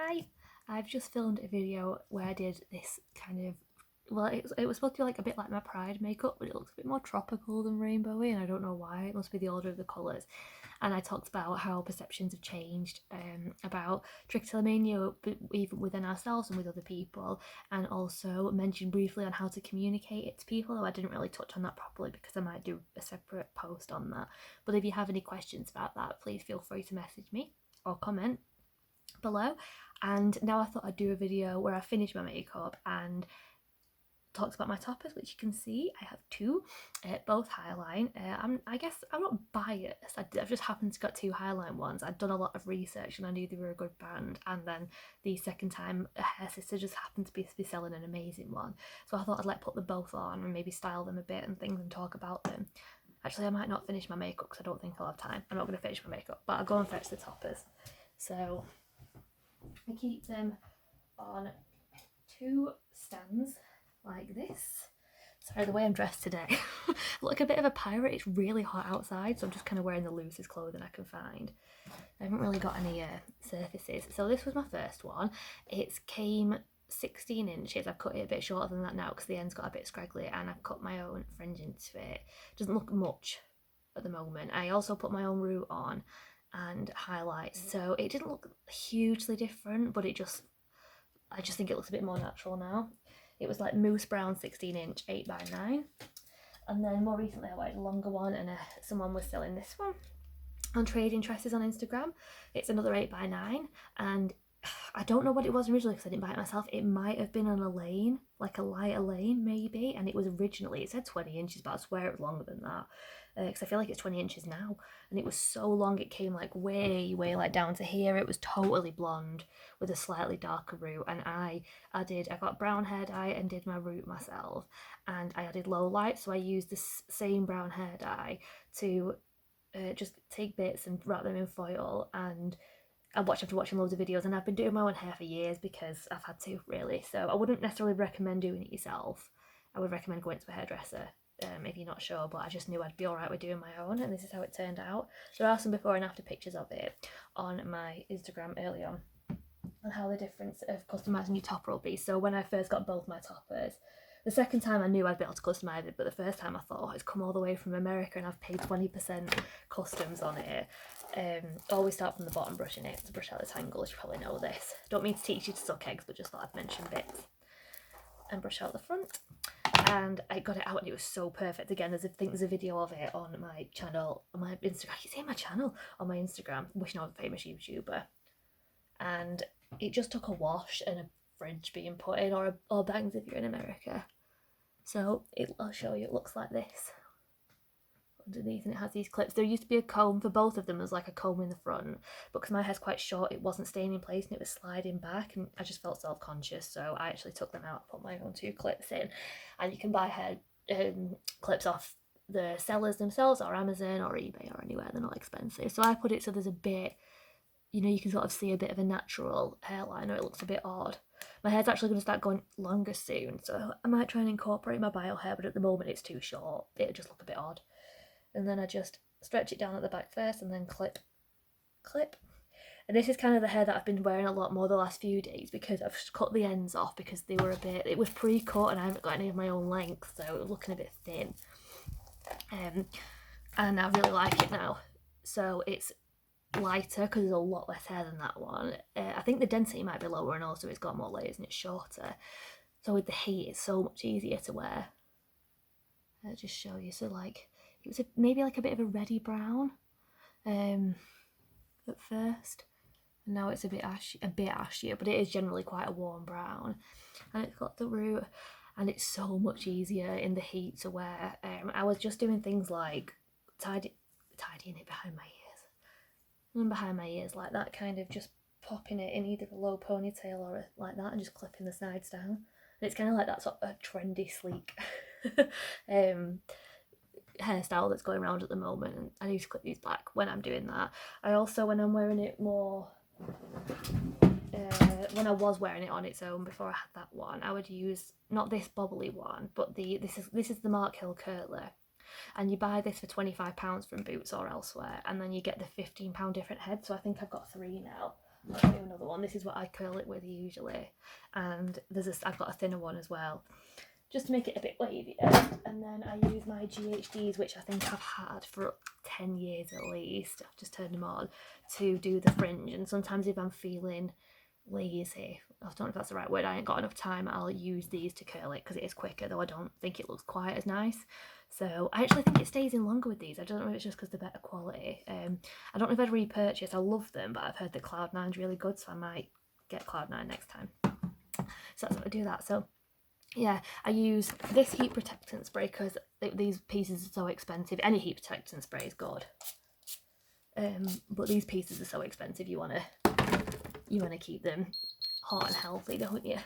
Hi! I've just filmed a video where I did this kind of, well, it was supposed to be like a bit like my Pride makeup, but it looks a bit more tropical than rainbowy, and I don't know why. It must be the order of the colours. And I talked about how perceptions have changed, about trichotillomania, even within ourselves and with other people, and also mentioned briefly on how to communicate it to people, though I didn't really touch on that properly because I might do a separate post on that. But if you have any questions about that, please feel free to message me or comment below. And now I thought I'd do a video where I finish my makeup and talks about my toppers, which you can see I have two, both Highline. I guess I'm not biased. I've just happened to got two Highline ones. I'd done a lot of research and I knew they were a good brand, and then the second time a hair sister just happened to be selling an amazing one, so I thought I'd put them both on and maybe style them a bit and things and talk about them. Actually, I might not finish my makeup because I don't think I'll have time. I'm not going to finish my makeup, but I'll go and fetch the toppers. So I keep them on two stands like this. Sorry, the way I'm dressed today. I look like a bit of a pirate. It's really hot outside, so I'm just kind of wearing the loosest clothing I can find. I haven't really got any surfaces. So this was my first one. It came 16 inches. I've cut it a bit shorter than that now because the end's got a bit scraggly, and I've cut my own fringe into it. Doesn't look much at the moment. I also put my own root on and highlights, so it didn't look hugely different, but I just think it looks a bit more natural now. It was like mousse brown 16 inch 8x9, and then more recently I wanted a longer one, and someone was selling this one on Trading Tresses on Instagram. It's another 8x9, and I don't know what it was originally because I didn't buy it myself. It might have been on a lane, like a lighter lane maybe, and it was originally, it said 20 inches, but I swear it was longer than that because I feel like it's 20 inches now, and it was so long it came like way like down to here. It was totally blonde with a slightly darker root, and I got brown hair dye and did my root myself, and I added low light, so I used the same brown hair dye to just take bits and wrap them in foil, and after watching loads of videos, and I've been doing my own hair for years because I've had to, really. So I wouldn't necessarily recommend doing it yourself. I would recommend going to a hairdresser if you're not sure, but I just knew I'd be alright with doing my own, and this is how it turned out. There are some before and after pictures of it on my Instagram early on how the difference of customising your topper will be. So when I first got both my toppers, the second time I knew I'd be able to customise it, but the first time I thought, oh, it's come all the way from America and I've paid 20% customs on it. Always start from the bottom brushing it to brush out the tangles. You probably know this. Don't mean to teach you to suck eggs, but just thought I'd mention bits. And brush out the front. And I got it out and it was so perfect. Again, there's a video of it on my channel, on my Instagram. I keep saying my channel, on my Instagram, wishing I was a famous YouTuber. And it just took a wash and a fridge being put in, or bangs if you're in America. So I'll show you, it looks like this underneath, and it has these clips. There used to be a comb for both of them. There's like a comb in the front, but because my hair's quite short, it wasn't staying in place and it was sliding back, and I just felt self-conscious, so I actually took them out, put my own two clips in. And you can buy hair clips off the sellers themselves, or Amazon or eBay or anywhere. They're not expensive. So I put it so there's a bit, you can sort of see a bit of a natural hairline, or it looks a bit odd. My hair's actually going to start going longer soon, so I might try and incorporate my bio hair, but at the moment it's too short. It'll just look a bit odd. And then I just stretch it down at the back first and then clip. And this is kind of the hair that I've been wearing a lot more the last few days because I've cut the ends off because they were it was pre-cut and I haven't got any of my own length, so it was looking a bit thin. And I really like it now. So it's lighter because there's a lot less hair than that one. I think the density might be lower, and also it's got more layers and it's shorter. So with the heat, it's so much easier to wear. I'll just show you. So like, it was maybe like a bit of a reddy brown at first, and now it's a bit ashier, but it is generally quite a warm brown. And it's got the root, and it's so much easier in the heat to wear. I was just doing things like tidying it behind my ears, and behind my ears like that, kind of just popping it in either a low ponytail or like that, and just clipping the sides down. And it's kind of like that sort of trendy, sleek hairstyle that's going around at the moment, and I need to clip these back when I'm doing that. I also, when I'm wearing it more, when I was wearing it on its own before I had that one, I would use not this bobbly one, but this is the Mark Hill curler, and you buy this for £25 from Boots or elsewhere, and then you get the £15 different head. So I think I've got 3 now. I'll show you another one. one. This is what I curl it with usually, and I've got a thinner one as well, just to make it a bit wavier. And then I use my GHDs, which I think I've had for 10 years at least. I've just turned them on to do the fringe. And sometimes if I'm feeling lazy, I don't know if that's the right word, I ain't got enough time, I'll use these to curl it because it is quicker, though I don't think it looks quite as nice. So I actually think it stays in longer with these. I don't know if it's just because they're better quality. I don't know if I'd repurchase. I love them, but I've heard that Cloud9's really good, so I might get Cloud9 next time. So that's what I do that. So yeah, I use this heat protectant spray because these pieces are so expensive. Any heat protectant spray is good, but these pieces are so expensive. You wanna keep them hot and healthy, don't you?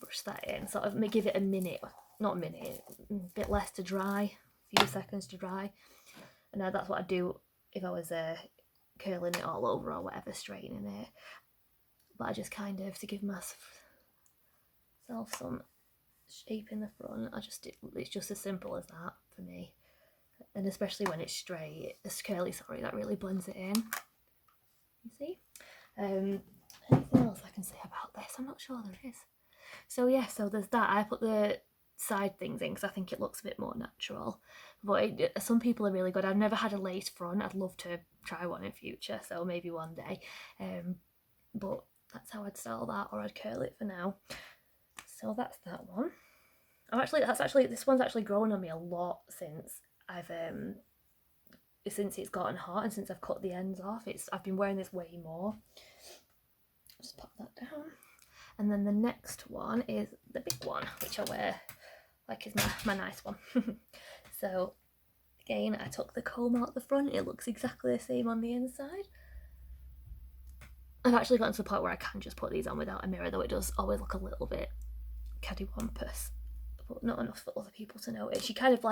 Brush that in, sort of give it a minute, not a minute, a bit less to dry, a few seconds to dry. And now that's what I'd do if I was curling it all over or whatever, straightening it. But I just kind of, to give myself some shape in the front, it's just as simple as that for me. And especially when it's straight, it's curly, sorry, that really blends it in. You see? Anything else I can say about this? I'm not sure there is. So yeah, so there's that. I put the side things in because I think it looks a bit more natural. But some people are really good. I've never had a lace front. I'd love to try one in future, so maybe one day. But that's how I'd style that, or I'd curl it for now. So that's that one. This one's actually grown on me a lot since it's gotten hot and since I've cut the ends off. I've been wearing this way more. Just pop that down. And then the next one is the big one, which I wear like is my nice one. So again, I took the comb out the front. It looks exactly the same on the inside. I've actually gotten to the point where I can just put these on without a mirror, though it does always look a little bit cattywampus, but not enough for other people to notice. You kind of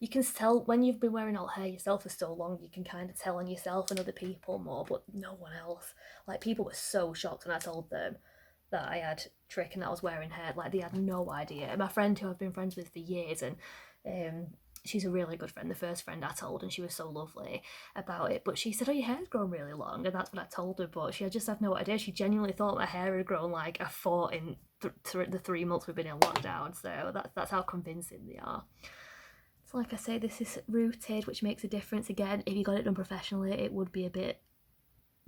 you can tell when you've been wearing alt hair yourself for so long, you can kind of tell on yourself and other people more, but no one else. Like, people were so shocked when I told them that I had trick and that I was wearing hair. Like, they had no idea. My friend, who I've been friends with for years, and she's a really good friend, the first friend I told, and she was so lovely about it, but she said, oh, your hair's grown really long, and that's what I told her, but she just had no idea. She genuinely thought my hair had grown like a foot in the 3 months we've been in lockdown, so that's how convincing they are. So like I say, this is rooted, which makes a difference. Again, if you got it done professionally, it would be a bit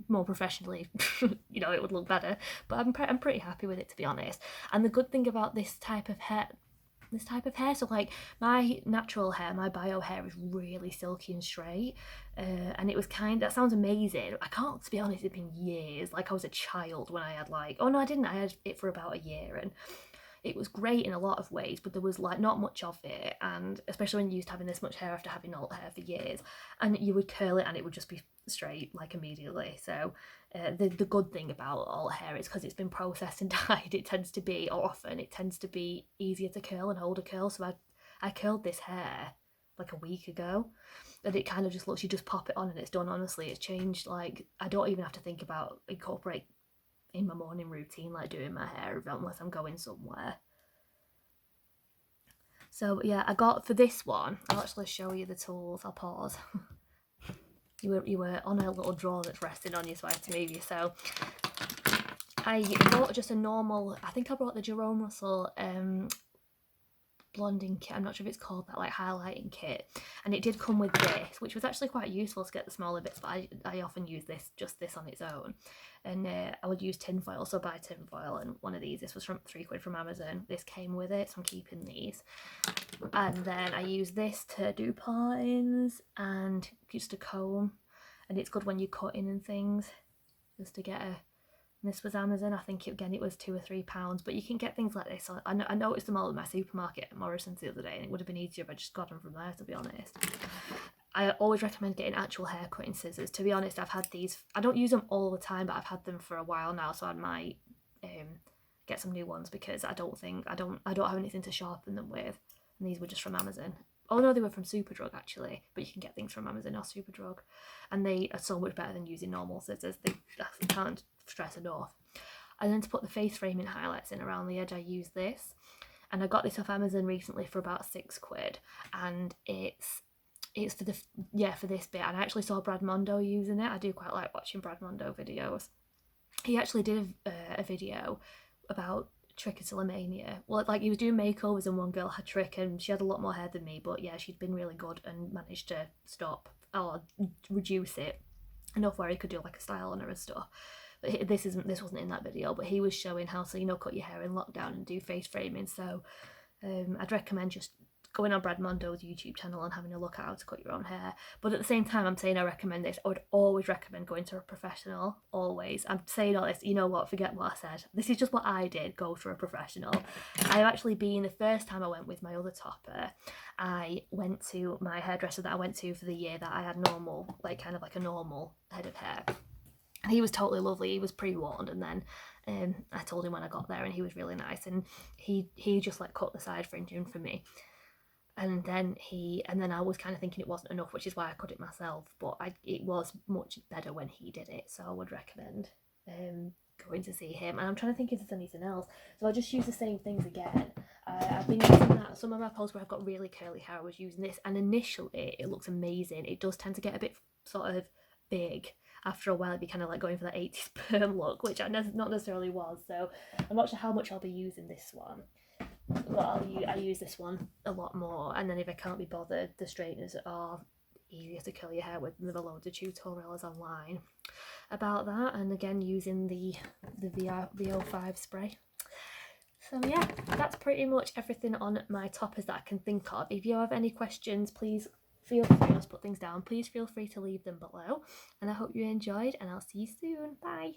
more professionally, it would look better, but I'm pretty happy with it, to be honest. And the good thing about this type of hair, so like my natural hair, my bio hair, is really silky and straight, and it was that sounds amazing. I can't, to be honest, it's been years. Like, I was a child when I had oh no, I didn't, I had it for about a year, and it was great in a lot of ways, but there was not much of it, and especially when you used to having this much hair after having alt hair for years, and you would curl it and it would just be straight immediately. So the good thing about alt hair is because it's been processed and dyed, it tends to be easier to curl and hold a curl. So I curled this hair like a week ago, and it kind of just looks, you just pop it on and it's done. Honestly, it's changed. I don't even have to think about incorporate in my morning routine, doing my hair, unless I'm going somewhere. So yeah, I got, for this one, I'll actually show you the tools. I'll pause. You were on a little drawer that's resting on you, so I had to move you. So I bought just a normal, I think I brought the Jerome Russell blonding kit. I'm not sure if it's called that, highlighting kit, and it did come with this, which was actually quite useful to get the smaller bits, but I often use this on its own. And I would use tin foil, so buy tin foil, and one of these, this was from £3 from Amazon, this came with it, so I'm keeping these. And then I use this to do parting and just a comb, and it's good when you're cutting and things, just to get this was Amazon. I think it was £2 or £3, but you can get things like this. I noticed them all at my supermarket at Morrison's the other day, and it would have been easier if I just got them from there, to be honest. I always recommend getting actual hair cutting scissors. To be honest, I've had these, I don't use them all the time, but I've had them for a while now, so I might get some new ones, because I don't have anything to sharpen them with, and these were just from Amazon. Oh no, they were from Superdrug actually, but you can get things from Amazon or Superdrug, and they are so much better than using normal scissors. I can't stress enough. And then to put the face framing highlights in around the edge, I use this, and I got this off Amazon recently for about £6, and it's for this bit. And I actually saw Brad Mondo using it. I do quite like watching Brad Mondo videos. he actually did a video about trichotillomania. Well, like he was doing makeovers and one girl had trick and she had a lot more hair than me, but yeah, she'd been really good and managed to stop or reduce it enough where he could do like a style on her and stuff. But this wasn't in that video, but he was showing how to, you know, cut your hair in lockdown and do face framing. So I'd recommend just going on Brad Mondo's YouTube channel and having a look at how to cut your own hair. But at the same time, I'm saying I recommend this. I would always recommend going to a professional, always. I'm saying all this, you know what, forget what I said. This is just what I did, go to a professional. I've actually been, the first time I went with my other topper, I went to my hairdresser that I went to for the year that I had normal, like kind of like a normal head of hair. And he was totally lovely. He was pre-warned, and then I told him when I got there, and he was really nice. And he just like cut the side fringing for me. And then I was kind of thinking it wasn't enough, which is why I cut it myself. But it was much better when he did it, so I would recommend going to see him. And I'm trying to think if there's anything else. So I'll just use the same things again. I've been using that. Some of my posts where I've got really curly hair, I was using this, and initially it looks amazing. It does tend to get a bit sort of big. After a while, it'd be kind of like going for that 80s perm look, which I not necessarily was. So I'm not sure how much I'll be using this one. But I use this one a lot more. And then if I can't be bothered, the straighteners are easier to curl your hair with. And there are loads of tutorials online about that. And again, using the VO5 spray. So yeah, that's pretty much everything on my toppers that I can think of. If you have any questions, please feel free, let's put things down. Please feel free to leave them below. And I hope you enjoyed, and I'll see you soon. Bye.